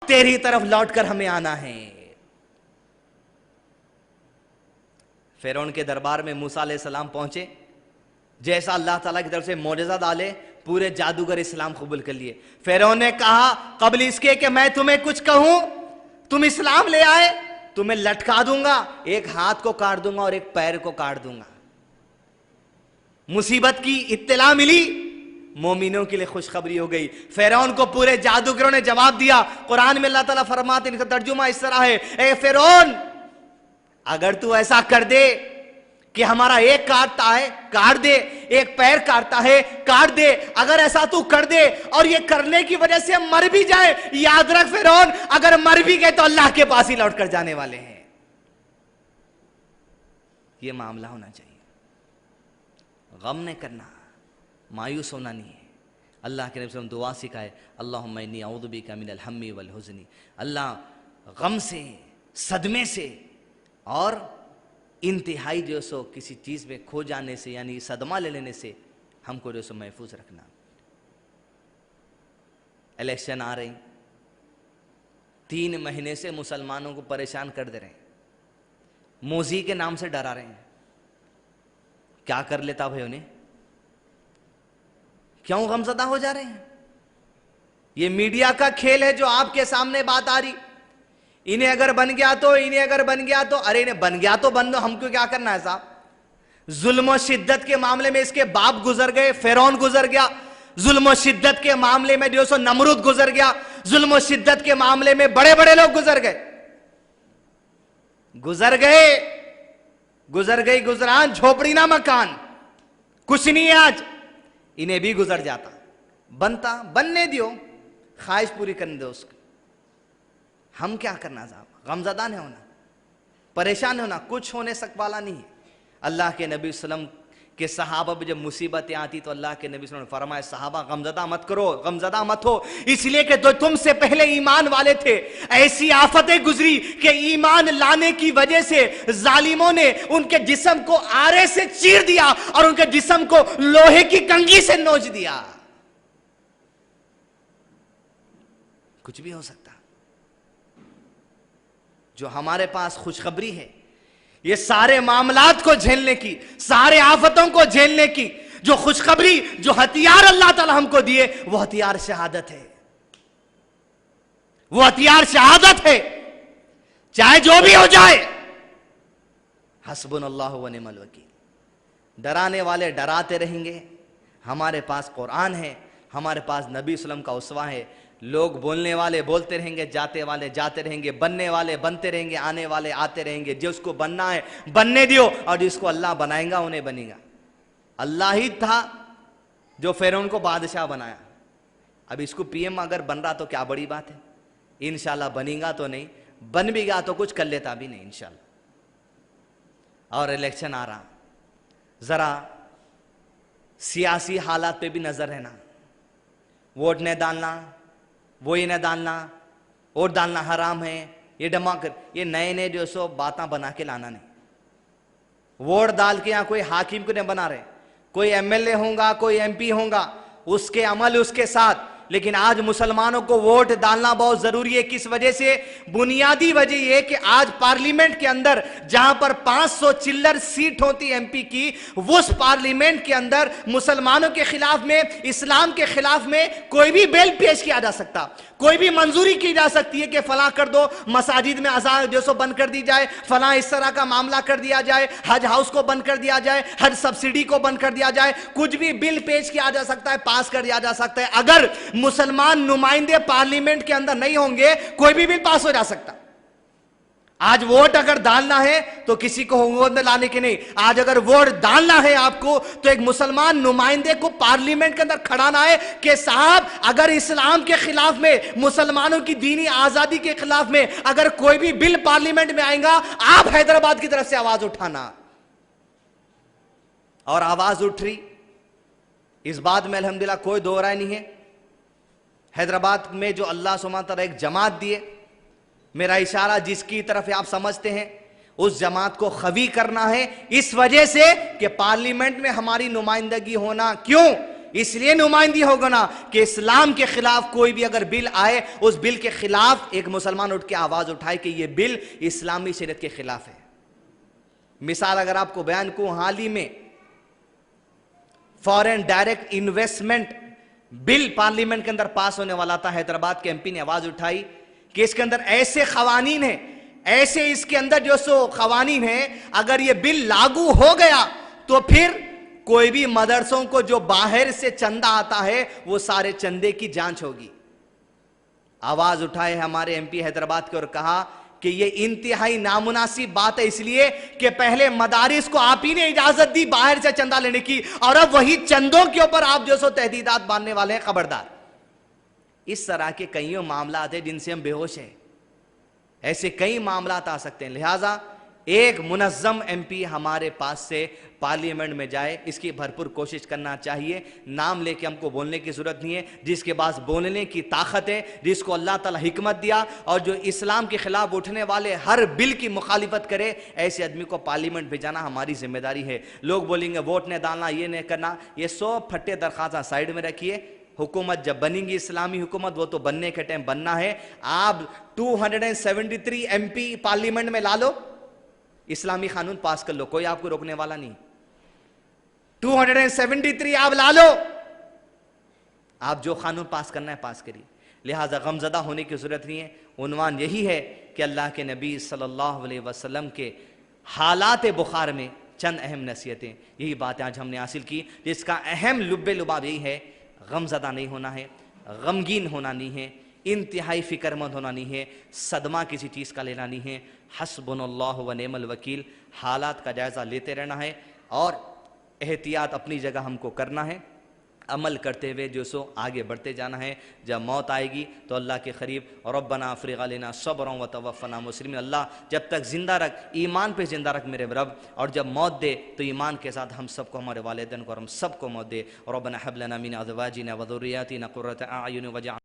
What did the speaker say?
تیری طرف لوٹ کر ہمیں آنا ہے۔ فرعون کے دربار میں موسیٰ علیہ السلام پہنچے، جیسا اللہ تعالیٰ کی طرف سے معجزہ ڈالے، پورے جادوگر اسلام قبول کر لیے۔ فرعون نے کہا قبل اس کے کہ میں تمہیں کچھ کہوں تم اسلام لے آئے، تمہیں لٹکا دوں گا، ایک ہاتھ کو کاٹ دوں گا اور ایک پیر کو کاٹ دوں گا۔ مصیبت کی اطلاع ملی، مومنوں کے لیے خوشخبری ہو گئی۔ فرعون کو پورے جادوگروں نے جواب دیا۔ قرآن میں اللہ تعالیٰ فرماتے ہیں، ان کا ترجمہ اس طرح ہے، اے فرعون اگر تو ایسا کر دے کہ ہمارا ایک کاٹتا ہے کاٹ دے، ایک پیر کاٹتا ہے کاٹ دے، اگر ایسا تو کر دے اور یہ کرنے کی وجہ سے ہم مر بھی جائیں، یاد رکھ فرعون اگر مر بھی گئے تو اللہ کے پاس ہی لوٹ کر جانے والے ہیں۔ یہ معاملہ ہونا چاہیے، غم نہیں کرنا، مایوس ہونا نہیں ہے۔ اللہ کے نبی صلی اللہ علیہ وسلم دعا سکھائے، اللہم انی اعوذ بک من الہم والحزن، اللہ غم سے، صدمے سے اور انتہائی جو سو کسی چیز میں کھو جانے سے، یعنی صدمہ لے لینے سے ہم کو جو سو محفوظ رکھنا۔ الیکشن آ رہے ہیں، 3 مہینے سے مسلمانوں کو پریشان کر دے رہے ہیں، موذی کے نام سے ڈرا رہے ہیں۔ کیا کر لیتا بھائی انہیں؟ کیوں غمزدہ ہو جا رہے ہیں؟ یہ میڈیا کا کھیل ہے جو آپ کے سامنے بات آ رہی، انہیں اگر بن گیا تو، انہیں اگر بن گیا تو، ارے انہیں بن گیا تو بن دو، ہم کو کیا کرنا ہے صاحب؟ ظلم و شدت کے معاملے میں اس کے باپ گزر گئے، فرعون گزر گیا، ظلم و شدت کے معاملے میں جو سو نمرود گزر گیا، ظلم و شدت کے معاملے میں بڑے بڑے لوگ گزر گئی گزران، جھوپڑی نہ مکان، کچھ نہیں ہے آج، انہیں بھی گزر جاتا، بنتا، بننے دیو، خواہش پوری کرنے دو اس کو۔ ہم کیا کرنا صاحب؟ غمزدہ نہیں ہونا، پریشان ہونا، کچھ ہونے سک والا نہیں ہے۔ اللہ کے نبی صلی اللہ علیہ وسلم کہ صحابہ پہ جب مصیبتیں آتی تو اللہ کے نبی صلی اللہ علیہ وسلم نے فرمایا صحابہ غمزدہ مت کرو، غمزدہ مت ہو، اس لیے کہ تم سے پہلے ایمان والے تھے، ایسی آفتیں گزری کہ ایمان لانے کی وجہ سے ظالموں نے ان کے جسم کو آرے سے چیر دیا اور ان کے جسم کو لوہے کی کنگھی سے نوچ دیا۔ کچھ بھی ہو سکتا۔ جو ہمارے پاس خوشخبری ہے، یہ سارے معاملات کو جھیلنے کی، سارے آفتوں کو جھیلنے کی جو خوشخبری، جو ہتھیار اللہ تعالی ہم کو دیے، وہ ہتھیار شہادت ہے، وہ ہتھیار شہادت ہے۔ چاہے جو بھی ہو جائے، حسبنا اللہ و نعم الوکیل۔ ڈرانے والے ڈراتے رہیں گے، ہمارے پاس قرآن ہے، ہمارے پاس نبی صلی اللہ علیہ وسلم کا اسوہ ہے۔ لوگ بولنے والے بولتے رہیں گے، جاتے والے جاتے رہیں گے، بننے والے بنتے رہیں گے، آنے والے آتے رہیں گے۔ جس کو بننا ہے بننے دیو، اور جس کو اللہ بنائے گا انہیں بنے گا۔ اللہ ہی تھا جو فرعون کو بادشاہ بنایا، اب اس کو پی ایم اگر بن رہا تو کیا بڑی بات ہے؟ انشاءاللہ بنے گا تو نہیں، بن بھی گا تو کچھ کر لیتا بھی نہیں انشاءاللہ۔ اور الیکشن آ رہا، ذرا سیاسی حالات پہ بھی نظر رہنا، ووٹ نہیں ڈالنا، وہی نہ ڈالنا، ووٹ ڈالنا حرام ہے، یہ یہ نئے نئے جو سو باتاں بنا کے لانا نہیں۔ ووٹ ڈال کے یہاں کوئی حاکم کو نہیں بنا رہے، کوئی ایم ایل اے ہوں گا، کوئی ایم پی ہوں گا، اس کے عمل اس کے ساتھ، لیکن آج مسلمانوں کو ووٹ ڈالنا بہت ضروری ہے۔ کس وجہ سے؟ بنیادی وجہ یہ کہ آج پارلیمنٹ کے اندر جہاں پر 500 چلر سیٹ ہوتی ایم پی کی، اس پارلیمنٹ کے اندر مسلمانوں کے خلاف میں، اسلام کے خلاف میں کوئی بھی بیل پیش کیا جا سکتا، کوئی بھی منظوری کی جا سکتی ہے کہ فلاں کر دو، مساجد میں اذان جو سو بند کر دی جائے، فلاں اس طرح کا معاملہ کر دیا جائے، حج ہاؤس کو بند کر دیا جائے، حج سبسڈی کو بند کر دیا جائے، کچھ بھی بل پیش کیا جا سکتا ہے، پاس کر دیا جا سکتا ہے۔ اگر مسلمان نمائندے پارلیمنٹ کے اندر نہیں ہوں گے، کوئی بھی بل پاس ہو جا سکتا۔ آج ووٹ اگر ڈالنا ہے تو کسی کو ووٹ میں لانے کے نہیں، آج اگر ووٹ ڈالنا ہے آپ کو تو ایک مسلمان نمائندے کو پارلیمنٹ کے اندر کھڑانا ہے کہ صاحب اگر اسلام کے خلاف میں، مسلمانوں کی دینی آزادی کے خلاف میں اگر کوئی بھی بل پارلیمنٹ میں آئے گا، آپ حیدرآباد کی طرف سے آواز اٹھانا۔ اور آواز اٹھ رہی، اس بات میں الحمدللہ کوئی دو رائے نہیں ہے۔ حیدرآباد میں جو اللہ سبحانہ وتعالی ایک جماعت دیے، میرا اشارہ جس کی طرف آپ سمجھتے ہیں، اس جماعت کو قوی کرنا ہے، اس وجہ سے کہ پارلیمنٹ میں ہماری نمائندگی ہونا، کیوں؟ اس لیے نمائندگی ہوگا نا کہ اسلام کے خلاف کوئی بھی اگر بل آئے اس بل کے خلاف ایک مسلمان اٹھ کے آواز اٹھائے کہ یہ بل اسلامی شریعت کے خلاف ہے. مثال اگر آپ کو بیان کو، حال ہی میں فورن ڈائریکٹ انویسٹمنٹ بل پارلیمنٹ کے اندر پاس ہونے والا تھا. حیدرآباد کے ایم پی نے آواز اٹھائی کہ اس کے اندر ایسے قوانین ہیں، ایسے اس کے اندر جو سو قوانین ہیں، اگر یہ بل لاگو ہو گیا تو پھر کوئی بھی مدرسوں کو جو باہر سے چندہ آتا ہے وہ سارے چندے کی جانچ ہوگی. آواز اٹھائے ہمارے ایم پی حیدرآباد کے اور کہا کہ یہ انتہائی نامناسب بات ہے، اس لیے کہ پہلے مدارس کو آپ ہی نے اجازت دی باہر سے چندہ لینے کی، اور اب وہی چندوں کے اوپر آپ جو سو تحدیدات باندھنے والے ہیں. خبردار. اس طرح کے کئیوں معاملات ہیں جن سے ہم بے ہوش ہیں. ایسے کئی معاملات آ سکتے ہیں. لہٰذا ایک منظم ایم پی ہمارے پاس سے پارلیمنٹ میں جائے، اس کی بھرپور کوشش کرنا چاہیے. نام لے کے ہم کو بولنے کی ضرورت نہیں ہے. جس کے پاس بولنے کی طاقت ہے، جس کو اللہ تعالیٰ حکمت دیا، اور جو اسلام کے خلاف اٹھنے والے ہر بل کی مخالفت کرے، ایسے آدمی کو پارلیمنٹ بھیجانا ہماری ذمہ داری ہے. لوگ بولیں گے ووٹ نہیں ڈالنا، یہ نہیں کرنا، یہ سب پھٹے درخواستیں سائیڈ میں رکھیے. حکومت جب بنیں گی اسلامی حکومت، وہ تو بننے کے ٹائم بننا ہے. آپ 273 ایم پی پارلیمنٹ میں لا لو، اسلامی قانون پاس کر لو، کوئی آپ کو روکنے والا نہیں. 273 آپ لا لو، آپ جو قانون پاس کرنا ہے پاس کریے. لہٰذا غمزدہ ہونے کی ضرورت نہیں ہے. عنوان یہی ہے کہ اللہ کے نبی صلی اللہ علیہ وسلم کے حالات بخار میں چند اہم نصیحتیں، یہی باتیں آج ہم نے حاصل کی، جس کا اہم لب لباب یہی ہے: غمزدہ نہیں ہونا ہے، غمگین ہونا نہیں ہے، انتہائی فکر مند ہونا نہیں ہے، صدمہ کسی چیز کا لینا نہیں ہے. حسبنا اللہ و نعم الوکیل. حالات کا جائزہ لیتے رہنا ہے اور احتیاط اپنی جگہ ہم کو کرنا ہے. عمل کرتے ہوئے جو سو آگے بڑھتے جانا ہے. جب موت آئے گی تو اللہ کے قریب ربنا افرغ علینا صبرا وتوفنا مسلمین. اللہ جب تک زندہ رکھ، ایمان پہ زندہ رکھ میرے رب، اور جب موت دے تو ایمان کے ساتھ ہم سب کو، ہمارے والدین کو اور ہم سب کو موت دے. ربنا هب لنا من ازواجنا وذرياتنا قرة اعین واجعلنا